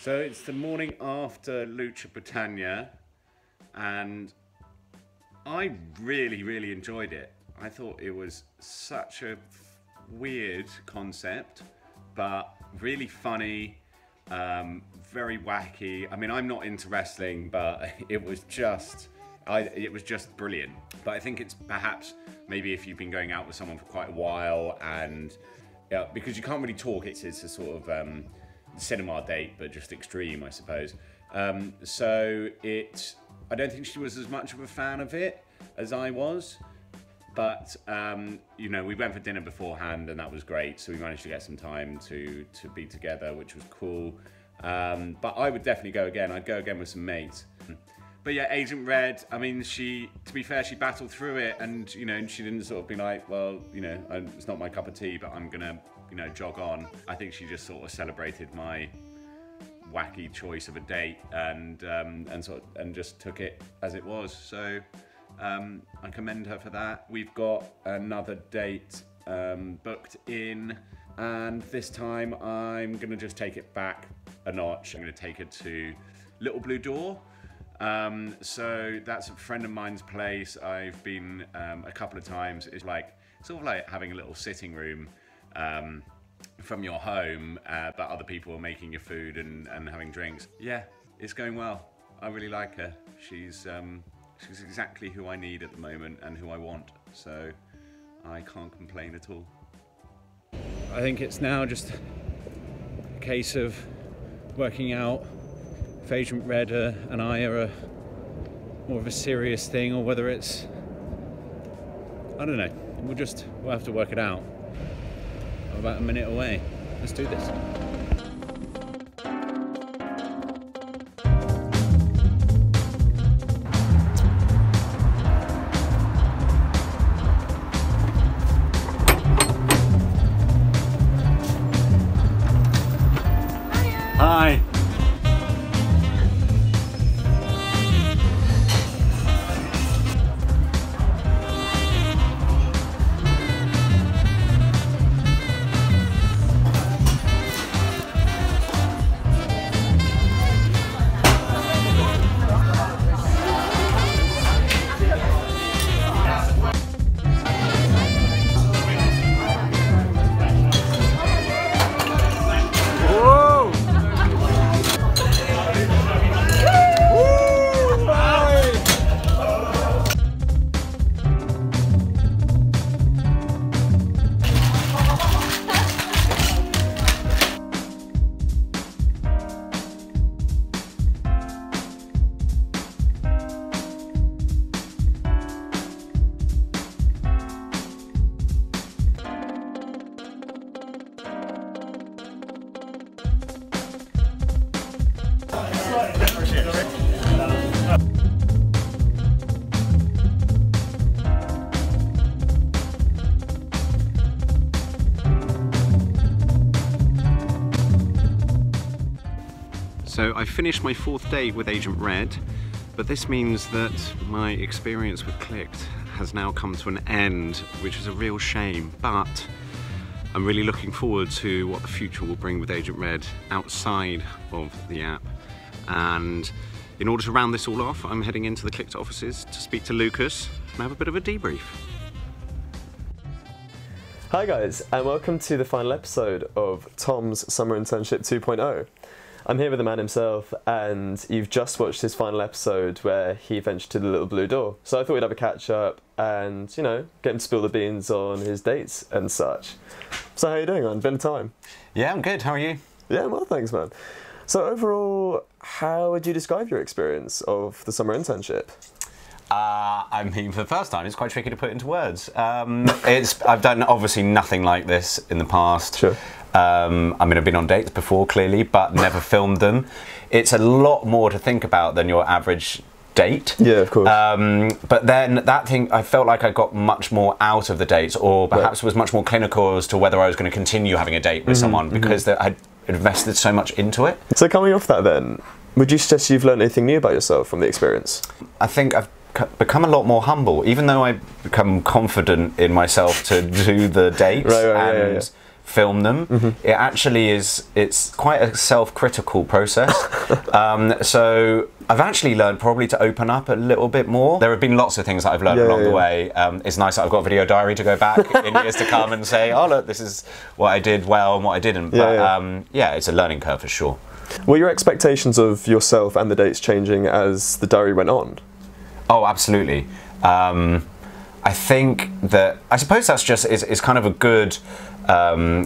So it's the morning after Lucha Britannia, and I really enjoyed it. I thought it was such a weird concept, but really funny, very wacky. I mean, I'm not into wrestling, but it was just brilliant. But I think it's perhaps maybe if you've been going out with someone for quite a while, and because you can't really talk, it's a sort of cinema date, but just extreme, I suppose. So I don't think she was as much of a fan of it as I was, but you know, we went for dinner beforehand and that was great, so we managed to get some time to be together, which was cool. But I would definitely go again. I'd go again with some mates. But yeah, Agent Red, I mean, to be fair, she battled through it, and you know, she didn't sort of be like, well, you know, it's not my cup of tea, but I'm gonna, you know, jog on. I think she just sort of celebrated my wacky choice of a date and just took it as it was. So I commend her for that. We've got another date booked in, and this time I'm gonna just take it back a notch. I'm gonna take her to Little Blue Door. So that's a friend of mine's place. I've been a couple of times. It's like sort of like having a little sitting room from your home, but other people are making your food and having drinks. Yeah, it's going well. I really like her. She's exactly who I need at the moment and who I want. So I can't complain at all. I think it's now just a case of working out if Agent Red and I are more of a serious thing, or whether it's, I don't know, we'll have to work it out. I'm about a minute away. Let's do this. Hi. So I finished my 4th day with Agent Red, but this means that my experience with Clicked has now come to an end, which is a real shame, but I'm really looking forward to what the future will bring with Agent Red outside of the app. And in order to round this all off, I'm heading into the Clicked offices to speak to Lucas and have a bit of a debrief. Hi guys, and welcome to the final episode of Tom's Summer Internship 2.0. I'm here with the man himself, and you've just watched his final episode where he ventured to the Little Blue Door. So I thought we'd have a catch up and, you know, get him to spill the beans on his dates and such. So how are you doing, man? Been a time. Yeah, I'm good. How are you? Yeah, well, thanks, man. So overall, how would you describe your experience of the summer internship? I mean, for the first time, it's quite tricky to put into words. I've done obviously nothing like this in the past. Sure. I mean, I've been on dates before, clearly, but never filmed them. It's a lot more to think about than your average date. Yeah, of course. But then that thing, I felt like I got much more out of the dates, or perhaps was much more clinical as to whether I was going to continue having a date with someone, because I'd invested so much into it. So coming off that then, would you suggest you've learned anything new about yourself from the experience? I think I've become a lot more humble, even though I've become confident in myself to do the dates and film them. It actually is, it's quite a self-critical process. So I've actually learned probably to open up a little bit more. There have been lots of things that I've learned along the way. It's nice that I've got a video diary to go back in years to come and say, oh look, this is what I did well and what I didn't. But yeah, it's a learning curve for sure. Were your expectations of yourself and the dates changing as the diary went on? Oh, absolutely. I think that, I suppose that's just, is kind of a good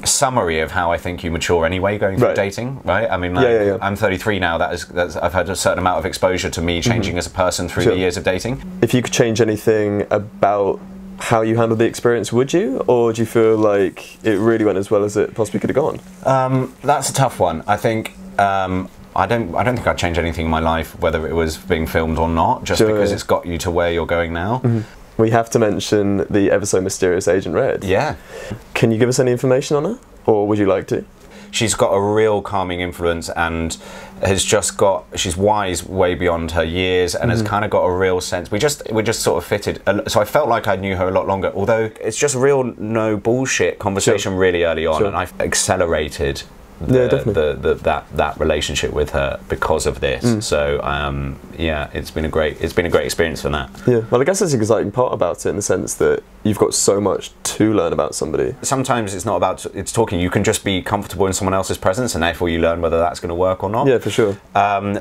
summary of how I think you mature anyway going through dating, right? I mean, like, I'm 33 now, I've had a certain amount of exposure to me changing as a person through the years of dating. If you could change anything about how you handled the experience, would you? Or do you feel like it really went as well as it possibly could have gone? That's a tough one. I think, I don't think I'd change anything in my life, whether it was being filmed or not, just because it's got you to where you're going now. We have to mention the ever so mysterious Agent Red. Yeah. Can you give us any information on her, or would you like to? She's got a real calming influence and has just got, she's wise way beyond her years and has kind of got a real sense. We just sort of fitted, so I felt like I knew her a lot longer, although it's just real no bullshit conversation really early on, and I've accelerated that relationship with her because of this. So yeah, it's been a great experience for that. Yeah, well, I guess that's the exciting part about it, in the sense that you've got so much to learn about somebody. Sometimes it's not about talking. You can just be comfortable in someone else's presence, and therefore you learn whether that's going to work or not. Yeah, for sure.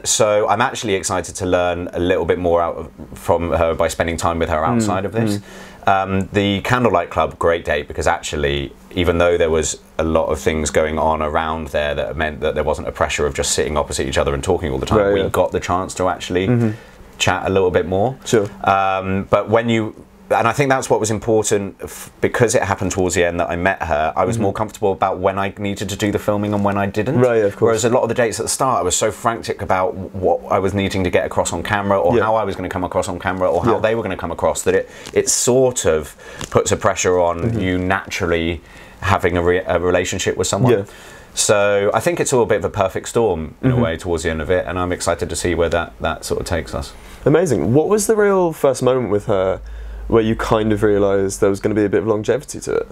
So I'm actually excited to learn a little bit more from her by spending time with her outside of this. The Candlelight Club, great date, because actually, even though there was a lot of things going on around there that meant that there wasn't a pressure of just sitting opposite each other and talking all the time, we got the chance to actually chat a little bit more. Sure. But when you, and I think that's what was important, because it happened towards the end that I met her, I was more comfortable about when I needed to do the filming and when I didn't. Right, of course. Whereas a lot of the dates at the start, I was so frantic about what I was needing to get across on camera, or how I was going to come across on camera, or how they were going to come across, that it sort of puts a pressure on you naturally having a relationship with someone. So I think it's all a bit of a perfect storm in a way towards the end of it, and I'm excited to see where that sort of takes us. Amazing. What was the real first moment with her where you kind of realised there was going to be a bit of longevity to it?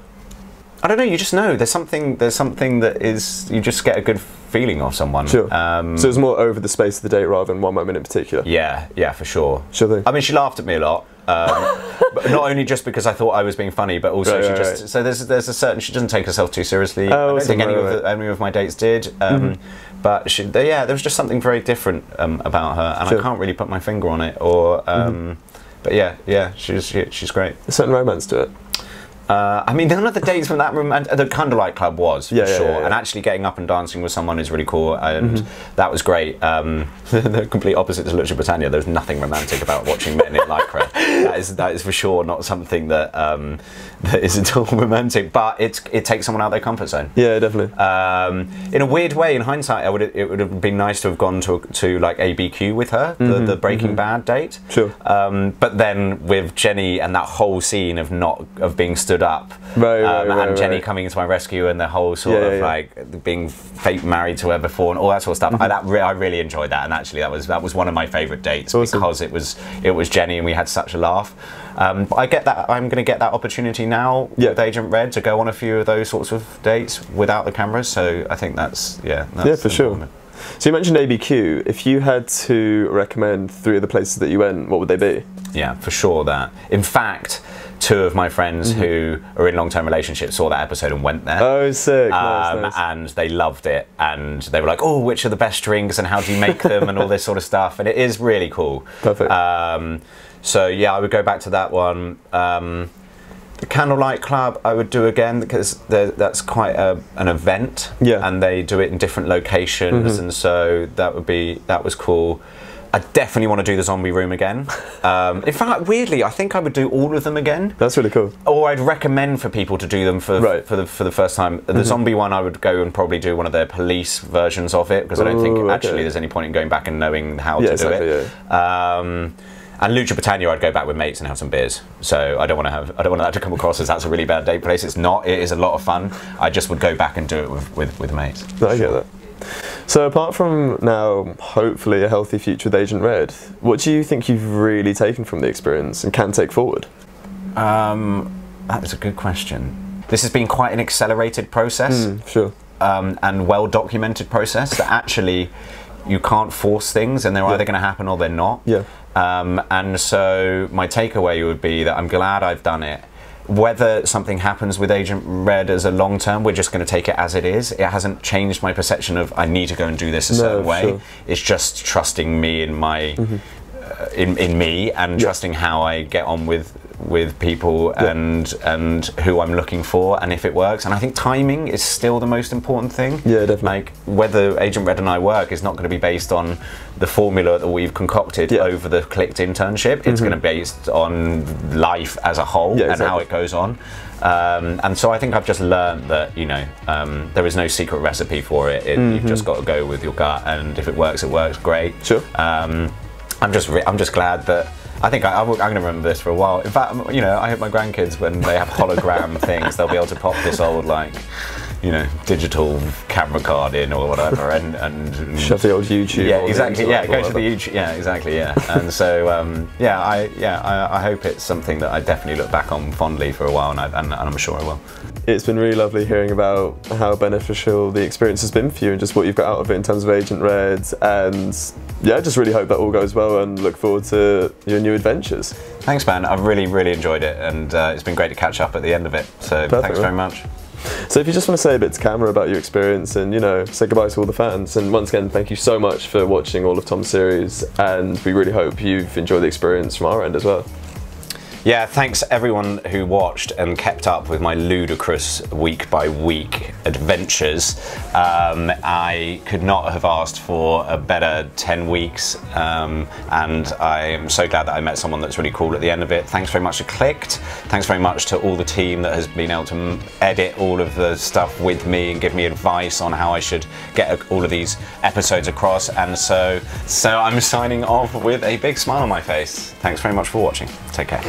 I don't know, you just know. There's something that is, you just get a good feeling of someone. Sure. So it was more over the space of the date rather than one moment in particular? Yeah, for sure. Sure thing. I mean, she laughed at me a lot. But not only just because I thought I was being funny, but also so there's a certain, she doesn't take herself too seriously. I don't think any of my dates did. But there was just something very different about her, and I can't really put my finger on it. Or but yeah, she's great. A certain romance to it. I mean, none of the dates from that room, and the Candlelight Club was, for sure. And actually getting up and dancing with someone is really cool, and that was great. The complete opposite to Lucha Britannia. There's nothing romantic about watching men in lycra. That is for sure not something that that is at all romantic, but it takes someone out of their comfort zone. Yeah, definitely. In a weird way, in hindsight, it would have been nice to have gone to like ABQ with her, the Breaking Bad date. Sure. But then with Jenny and that whole scene of being stood up, and Jenny coming into my rescue, and the whole sort of like being fake married to her before and all that sort of stuff. I really enjoyed that, and actually that was one of my favourite dates because it was Jenny and we had such a laugh. But I get that I'm going to get that opportunity now with Agent Red to go on a few of those sorts of dates without the cameras. So I think that's for sure. So you mentioned ABQ. If you had to recommend 3 of the places that you went, what would they be? Yeah, for sure that. In fact, 2 of my friends who are in long-term relationships saw that episode and went there. Oh, sick. Nice. And they loved it, and they were like, oh, which are the best drinks and how do you make them and all this sort of stuff, and it is really cool. Perfect. So yeah, I would go back to that one. The Candlelight Club I would do again, because that's quite an event, and they do it in different locations, and so that was cool. I definitely want to do the zombie room again. In fact, weirdly, I think I would do all of them again. That's really cool. Or I'd recommend for people to do them for the first time. The zombie one, I would go and probably do one of their police versions of it, because I don't think actually there's any point in going back and knowing how to do it. And Lucha Britannia, I'd go back with mates and have some beers. So I don't want that to come across as that's a really bad date place. It's not. It is a lot of fun. I just would go back and do it with mates. I get that. So apart from now, hopefully, a healthy future with Agent Red, what do you think you've really taken from the experience and can take forward? That is a good question. this has been quite an accelerated process. Sure. And well documented process that actually you can't force things, and they're either going to happen or they're not. Yeah. And so my takeaway would be that I'm glad I've done it. Whether something happens with Agent Red as a long term, we're just going to take it as it is. It hasn't changed my perception of I need to go and do this a certain way. Sure. It's just trusting me in my in me, and trusting how I get on with people and who I'm looking for, and if it works. And I think timing is still the most important thing. Yeah, definitely. Like, whether Agent Red and I work is not going to be based on the formula that we've concocted over the clicked internship. It's going to be based on life as a whole and how it goes on. And so I think I've just learned that, you know, there is no secret recipe for it. You've just got to go with your gut, and if it works, great. Sure. I'm just glad that I'm going to remember this for a while. In fact, you know, I hope my grandkids, when they have hologram things, they'll be able to pop this old, like, you know, digital camera card in or whatever, and shove the old YouTube. Yeah, exactly. Yeah, go to the YouTube. Yeah, exactly. Yeah, and so I hope it's something that I definitely look back on fondly for a while, and I'm sure I will. It's been really lovely hearing about how beneficial the experience has been for you, and just what you've got out of it in terms of Agent Red. And yeah, I just really hope that all goes well, and look forward to your new adventures. Thanks, man. I've really enjoyed it, and it's been great to catch up at the end of it. So thanks very much. So if you just want to say a bit to camera about your experience, and, you know, say goodbye to all the fans. And once again, thank you so much for watching all of Tom's series, and we really hope you've enjoyed the experience from our end as well. Yeah, thanks everyone who watched and kept up with my ludicrous week-by-week adventures. I could not have asked for a better 10 weeks, and I am so glad that I met someone that's really cool at the end of it. Thanks very much to Clicked. Thanks very much to all the team that has been able to edit all of the stuff with me and give me advice on how I should get all of these episodes across. And so I'm signing off with a big smile on my face. Thanks very much for watching. Take care.